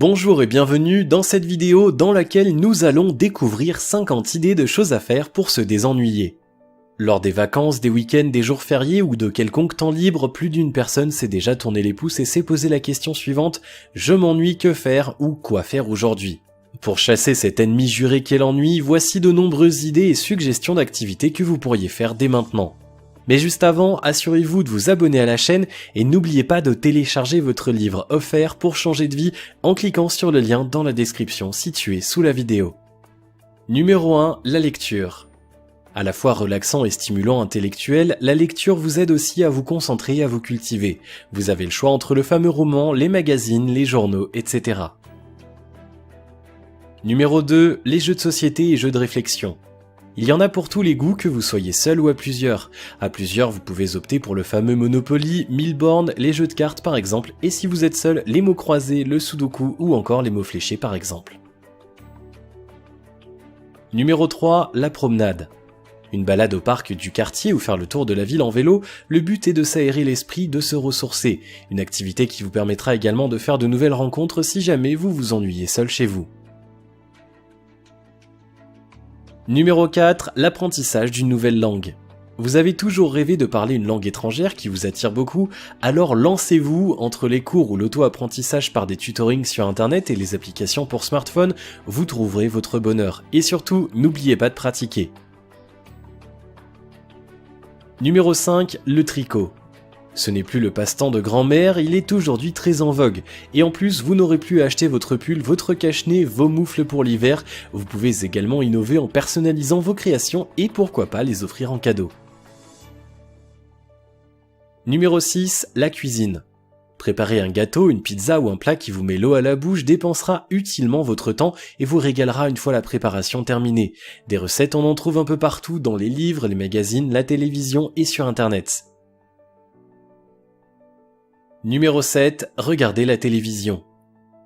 Bonjour et bienvenue dans cette vidéo dans laquelle nous allons découvrir 50 idées de choses à faire pour se désennuyer. Lors des vacances, des week-ends, des jours fériés ou de quelconque temps libre, plus d'une personne s'est déjà tourné les pouces et s'est posé la question suivante: je m'ennuie, que faire ou quoi faire aujourd'hui? Pour chasser cet ennemi juré qu'est l'ennui, voici de nombreuses idées et suggestions d'activités que vous pourriez faire dès maintenant. Mais juste avant, assurez-vous de vous abonner à la chaîne et n'oubliez pas de télécharger votre livre offert pour changer de vie en cliquant sur le lien dans la description située sous la vidéo. Numéro 1, la lecture. À la fois relaxant et stimulant intellectuel, la lecture vous aide aussi à vous concentrer et à vous cultiver. Vous avez le choix entre le fameux roman, les magazines, les journaux, etc. Numéro 2, les jeux de société et jeux de réflexion. Il y en a pour tous les goûts, que vous soyez seul ou à plusieurs. À plusieurs, vous pouvez opter pour le fameux Monopoly, 1000 bornes, les jeux de cartes par exemple, et si vous êtes seul, les mots croisés, le Sudoku ou encore les mots fléchés par exemple. Numéro 3, la promenade. Une balade au parc du quartier ou faire le tour de la ville en vélo, le but est de s'aérer l'esprit, de se ressourcer. Une activité qui vous permettra également de faire de nouvelles rencontres si jamais vous vous ennuyez seul chez vous. Numéro 4, l'apprentissage d'une nouvelle langue. Vous avez toujours rêvé de parler une langue étrangère qui vous attire beaucoup, alors lancez-vous. Entre les cours ou l'auto-apprentissage par des tutorings sur internet et les applications pour smartphone, vous trouverez votre bonheur. Et surtout, n'oubliez pas de pratiquer. Numéro 5, le tricot. Ce n'est plus le passe-temps de grand-mère, il est aujourd'hui très en vogue. Et en plus, vous n'aurez plus à acheter votre pull, votre cache-nez, vos moufles pour l'hiver. Vous pouvez également innover en personnalisant vos créations et pourquoi pas les offrir en cadeau. Numéro 6, la cuisine. Préparer un gâteau, une pizza ou un plat qui vous met l'eau à la bouche dépensera utilement votre temps et vous régalera une fois la préparation terminée. Des recettes, on en trouve un peu partout dans les livres, les magazines, la télévision et sur internet. Numéro 7, regardez la télévision.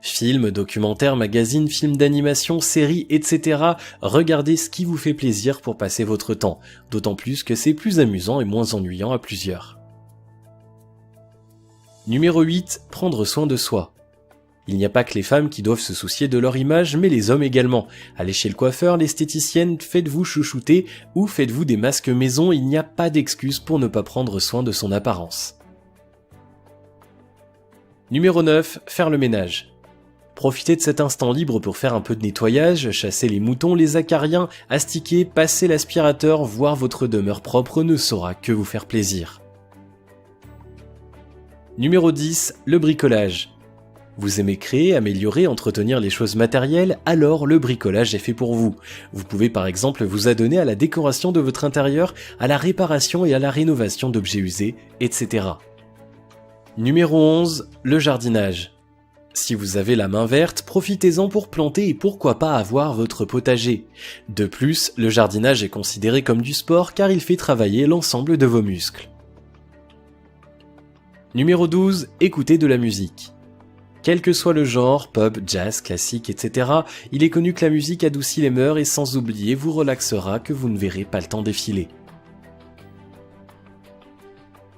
Films, documentaires, magazines, films d'animation, séries, etc. Regardez ce qui vous fait plaisir pour passer votre temps, d'autant plus que c'est plus amusant et moins ennuyant à plusieurs. Numéro 8, prendre soin de soi. Il n'y a pas que les femmes qui doivent se soucier de leur image, mais les hommes également. Allez chez le coiffeur, l'esthéticienne, faites-vous chouchouter ou faites-vous des masques maison, il n'y a pas d'excuse pour ne pas prendre soin de son apparence. Numéro 9, faire le ménage. Profitez de cet instant libre pour faire un peu de nettoyage, chasser les moutons, les acariens, astiquer, passer l'aspirateur, voir votre demeure propre ne saura que vous faire plaisir. Numéro 10, le bricolage. Vous aimez créer, améliorer, entretenir les choses matérielles, alors le bricolage est fait pour vous. Vous pouvez par exemple vous adonner à la décoration de votre intérieur, à la réparation et à la rénovation d'objets usés, etc. Numéro 11, le jardinage. Si vous avez la main verte, profitez-en pour planter et pourquoi pas avoir votre potager. De plus, le jardinage est considéré comme du sport car il fait travailler l'ensemble de vos muscles. Numéro 12, écoutez de la musique. Quel que soit le genre, pop, jazz, classique, etc., il est connu que la musique adoucit les mœurs et sans oublier vous relaxera que vous ne verrez pas le temps défiler.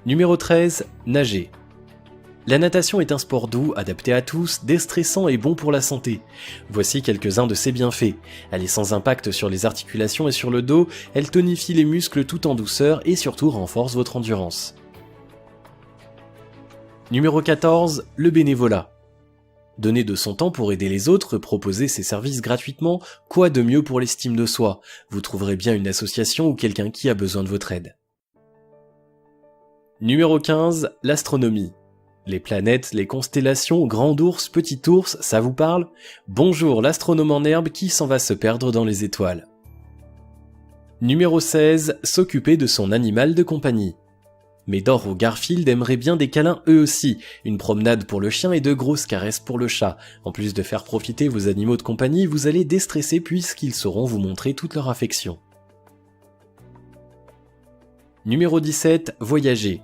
Numéro 13, nager. La natation est un sport doux, adapté à tous, déstressant et bon pour la santé. Voici quelques-uns de ses bienfaits. Elle est sans impact sur les articulations et sur le dos, elle tonifie les muscles tout en douceur et surtout renforce votre endurance. Numéro 14, le bénévolat. Donner de son temps pour aider les autres, proposer ses services gratuitement, quoi de mieux pour l'estime de soi? Vous trouverez bien une association ou quelqu'un qui a besoin de votre aide. Numéro 15, l'astronomie. Les planètes, les constellations, grand ours, petit ours, ça vous parle? Bonjour l'astronome en herbe qui s'en va se perdre dans les étoiles. Numéro 16, s'occuper de son animal de compagnie. Médor ou Garfield aimeraient bien des câlins eux aussi, une promenade pour le chien et de grosses caresses pour le chat. En plus de faire profiter vos animaux de compagnie, vous allez déstresser puisqu'ils sauront vous montrer toute leur affection. Numéro 17, voyager.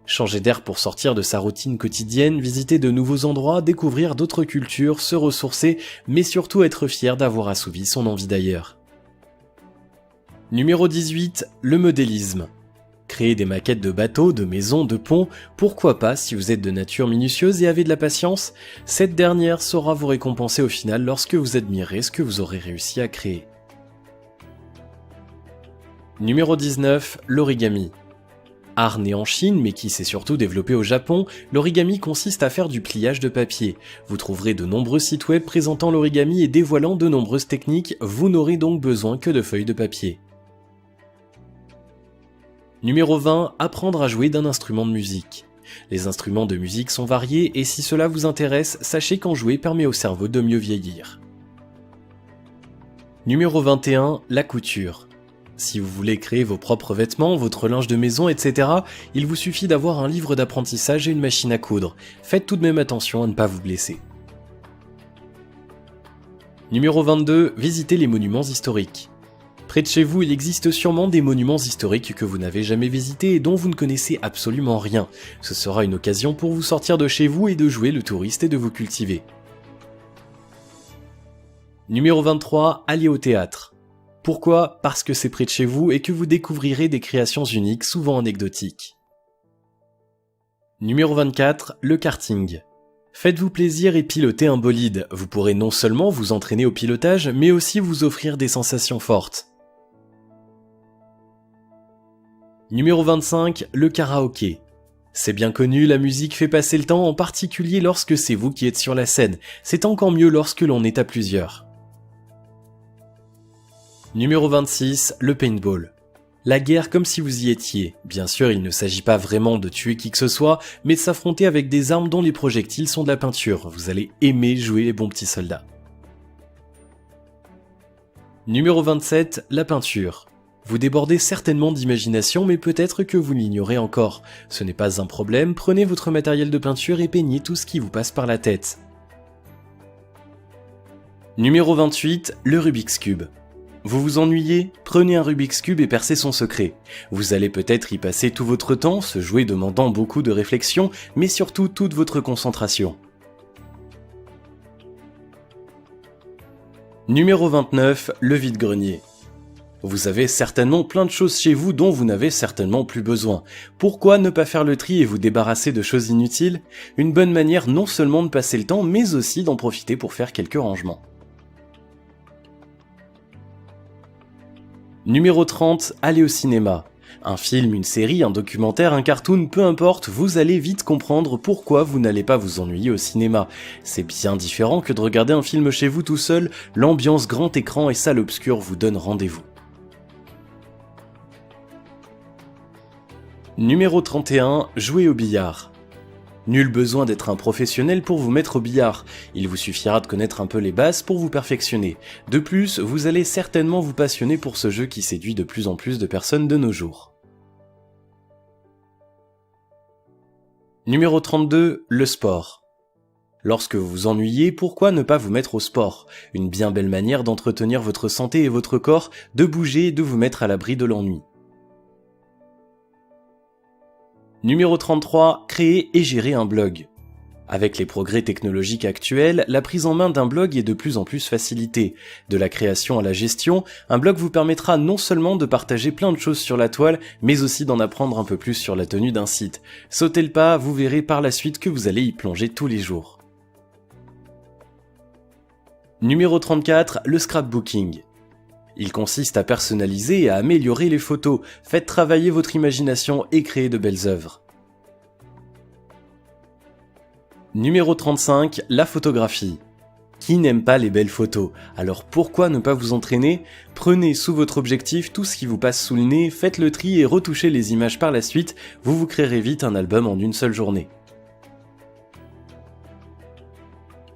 Changer d'air pour sortir de sa routine quotidienne, visiter de nouveaux endroits, découvrir d'autres cultures, se ressourcer, mais surtout être fier d'avoir assouvi son envie d'ailleurs. Numéro 18, le modélisme. Créer des maquettes de bateaux, de maisons, de ponts, pourquoi pas si vous êtes de nature minutieuse et avez de la patience, cette dernière saura vous récompenser au final lorsque vous admirez ce que vous aurez réussi à créer. Numéro 19, l'origami. Art né en Chine, mais qui s'est surtout développé au Japon, l'origami consiste à faire du pliage de papier. Vous trouverez de nombreux sites web présentant l'origami et dévoilant de nombreuses techniques, vous n'aurez donc besoin que de feuilles de papier. Numéro 20, apprendre à jouer d'un instrument de musique. Les instruments de musique sont variés et si cela vous intéresse, sachez qu'en jouer permet au cerveau de mieux vieillir. Numéro 21, la couture. Si vous voulez créer vos propres vêtements, votre linge de maison, etc., il vous suffit d'avoir un livre d'apprentissage et une machine à coudre. Faites tout de même attention à ne pas vous blesser. Numéro 22, visitez les monuments historiques. Près de chez vous, il existe sûrement des monuments historiques que vous n'avez jamais visités et dont vous ne connaissez absolument rien. Ce sera une occasion pour vous sortir de chez vous et de jouer le touriste et de vous cultiver. Numéro 23, allez au théâtre. Pourquoi ? Parce que c'est près de chez vous et que vous découvrirez des créations uniques, souvent anecdotiques. Numéro 24, le karting. Faites-vous plaisir et pilotez un bolide. Vous pourrez non seulement vous entraîner au pilotage, mais aussi vous offrir des sensations fortes. Numéro 25, le karaoké. C'est bien connu, la musique fait passer le temps, en particulier lorsque c'est vous qui êtes sur la scène. C'est encore mieux lorsque l'on est à plusieurs. Numéro 26, le paintball. La guerre comme si vous y étiez. Bien sûr, il ne s'agit pas vraiment de tuer qui que ce soit, mais de s'affronter avec des armes dont les projectiles sont de la peinture. Vous allez aimer jouer les bons petits soldats. Numéro 27, la peinture. Vous débordez certainement d'imagination, mais peut-être que vous l'ignorez encore. Ce n'est pas un problème, prenez votre matériel de peinture et peignez tout ce qui vous passe par la tête. Numéro 28, le Rubik's Cube. Vous vous ennuyez ? Prenez un Rubik's Cube et percez son secret. Vous allez peut-être y passer tout votre temps, ce jouet demandant beaucoup de réflexion, mais surtout toute votre concentration. Numéro 29, le vide-grenier. Vous avez certainement plein de choses chez vous dont vous n'avez certainement plus besoin. Pourquoi ne pas faire le tri et vous débarrasser de choses inutiles ? Une bonne manière non seulement de passer le temps, mais aussi d'en profiter pour faire quelques rangements. Numéro 30, allez au cinéma. Un film, une série, un documentaire, un cartoon, peu importe, vous allez vite comprendre pourquoi vous n'allez pas vous ennuyer au cinéma. C'est bien différent que de regarder un film chez vous tout seul, l'ambiance grand écran et salle obscure vous donne rendez-vous. Numéro 31, jouer au billard. Nul besoin d'être un professionnel pour vous mettre au billard, il vous suffira de connaître un peu les bases pour vous perfectionner. De plus, vous allez certainement vous passionner pour ce jeu qui séduit de plus en plus de personnes de nos jours. Numéro 32, le sport. Lorsque vous vous ennuyez, pourquoi ne pas vous mettre au sport ? Une bien belle manière d'entretenir votre santé et votre corps, de bouger et de vous mettre à l'abri de l'ennui. Numéro 33, créer et gérer un blog. Avec les progrès technologiques actuels, la prise en main d'un blog est de plus en plus facilitée. De la création à la gestion, un blog vous permettra non seulement de partager plein de choses sur la toile, mais aussi d'en apprendre un peu plus sur la tenue d'un site. Sautez le pas, vous verrez par la suite que vous allez y plonger tous les jours. Numéro 34, le scrapbooking. Il consiste à personnaliser et à améliorer les photos. Faites travailler votre imagination et créez de belles œuvres. Numéro 35, la photographie. Qui n'aime pas les belles photos ? Alors pourquoi ne pas vous entraîner ? Prenez sous votre objectif tout ce qui vous passe sous le nez, faites le tri et retouchez les images par la suite, vous vous créerez vite un album en une seule journée.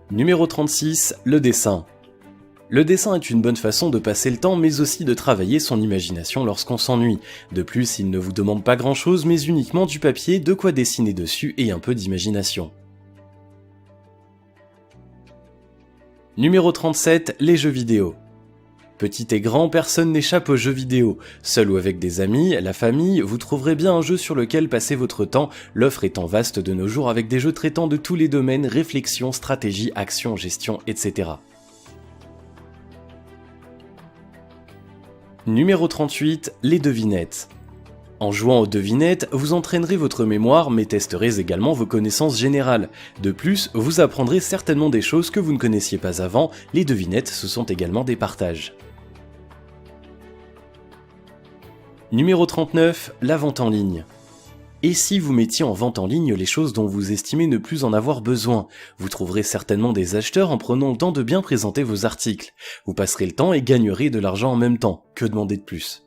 Numéro 36, le dessin. Le dessin est une bonne façon de passer le temps, mais aussi de travailler son imagination lorsqu'on s'ennuie. De plus, il ne vous demande pas grand-chose, mais uniquement du papier, de quoi dessiner dessus et un peu d'imagination. Numéro 37, les jeux vidéo. Petit et grand, personne n'échappe aux jeux vidéo. Seul ou avec des amis, la famille, vous trouverez bien un jeu sur lequel passer votre temps, l'offre étant vaste de nos jours avec des jeux traitant de tous les domaines, réflexion, stratégie, action, gestion, etc. Numéro 38, les devinettes. En jouant aux devinettes, vous entraînerez votre mémoire mais testerez également vos connaissances générales. De plus, vous apprendrez certainement des choses que vous ne connaissiez pas avant, les devinettes ce sont également des partages. Numéro 39, la vente en ligne. Et si vous mettiez en vente en ligne les choses dont vous estimez ne plus en avoir besoin? Vous trouverez certainement des acheteurs en prenant le temps de bien présenter vos articles. Vous passerez le temps et gagnerez de l'argent en même temps. Que demander de plus?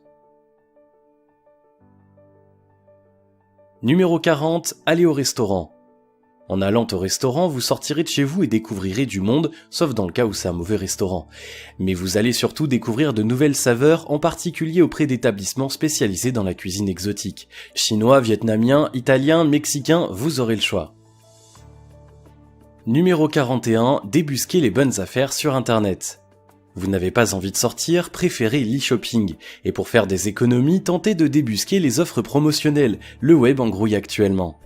Numéro 40, allez au restaurant. En allant au restaurant, vous sortirez de chez vous et découvrirez du monde, sauf dans le cas où c'est un mauvais restaurant. Mais vous allez surtout découvrir de nouvelles saveurs, en particulier auprès d'établissements spécialisés dans la cuisine exotique. Chinois, vietnamien, italien, mexicain, vous aurez le choix. Numéro 41, débusquer les bonnes affaires sur Internet. Vous n'avez pas envie de sortir, préférez l'e-shopping. Et pour faire des économies, tentez de débusquer les offres promotionnelles. Le web embrouille actuellement.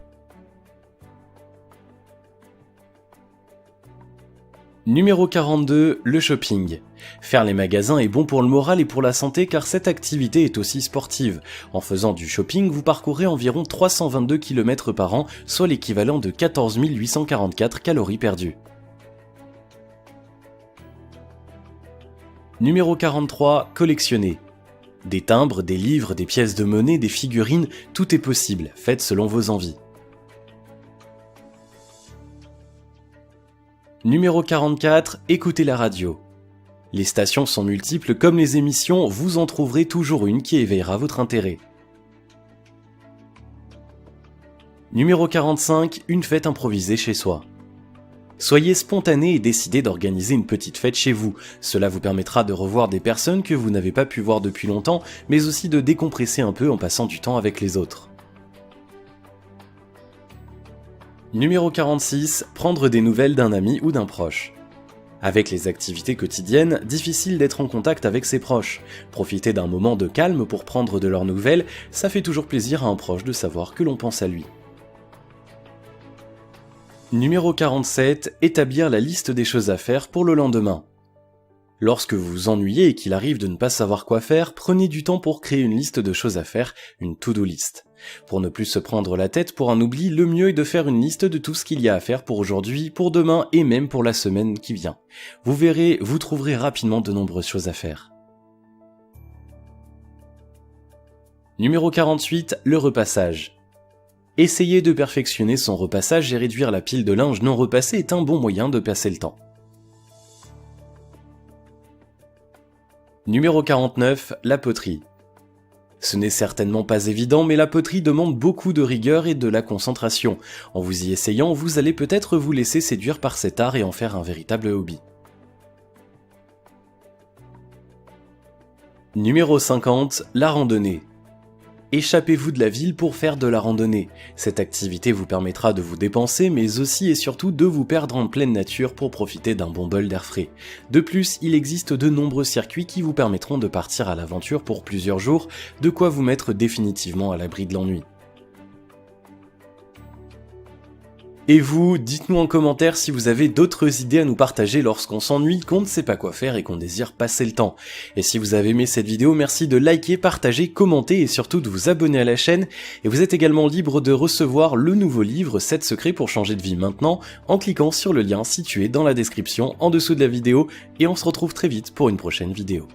Numéro 42, le shopping. Faire les magasins est bon pour le moral et pour la santé car cette activité est aussi sportive. En faisant du shopping, vous parcourez environ 322 km par an, soit l'équivalent de 14 844 calories perdues. Numéro 43, collectionner. Des timbres, des livres, des pièces de monnaie, des figurines, tout est possible, faites selon vos envies. Numéro 44, écoutez la radio. Les stations sont multiples comme les émissions, vous en trouverez toujours une qui éveillera votre intérêt. Numéro 45, une fête improvisée chez soi. Soyez spontané et décidez d'organiser une petite fête chez vous. Cela vous permettra de revoir des personnes que vous n'avez pas pu voir depuis longtemps, mais aussi de décompresser un peu en passant du temps avec les autres. Numéro 46, prendre des nouvelles d'un ami ou d'un proche. Avec les activités quotidiennes, difficile d'être en contact avec ses proches. Profiter d'un moment de calme pour prendre de leurs nouvelles, ça fait toujours plaisir à un proche de savoir que l'on pense à lui. Numéro 47, établir la liste des choses à faire pour le lendemain. Lorsque vous vous ennuyez et qu'il arrive de ne pas savoir quoi faire, prenez du temps pour créer une liste de choses à faire, une to-do list. Pour ne plus se prendre la tête pour un oubli, le mieux est de faire une liste de tout ce qu'il y a à faire pour aujourd'hui, pour demain et même pour la semaine qui vient. Vous verrez, vous trouverez rapidement de nombreuses choses à faire. Numéro 48, le repassage. Essayer de perfectionner son repassage et réduire la pile de linge non repassé est un bon moyen de passer le temps. Numéro 49, la poterie. Ce n'est certainement pas évident, mais la poterie demande beaucoup de rigueur et de la concentration. En vous y essayant, vous allez peut-être vous laisser séduire par cet art et en faire un véritable hobby. Numéro 50, la randonnée. Échappez-vous de la ville pour faire de la randonnée. Cette activité vous permettra de vous dépenser, mais aussi et surtout de vous perdre en pleine nature pour profiter d'un bon bol d'air frais. De plus, il existe de nombreux circuits qui vous permettront de partir à l'aventure pour plusieurs jours, de quoi vous mettre définitivement à l'abri de l'ennui. Et vous, dites-nous en commentaire si vous avez d'autres idées à nous partager lorsqu'on s'ennuie, qu'on ne sait pas quoi faire et qu'on désire passer le temps. Et si vous avez aimé cette vidéo, merci de liker, partager, commenter et surtout de vous abonner à la chaîne. Et vous êtes également libre de recevoir le nouveau livre 7 secrets pour changer de vie maintenant en cliquant sur le lien situé dans la description en dessous de la vidéo et on se retrouve très vite pour une prochaine vidéo.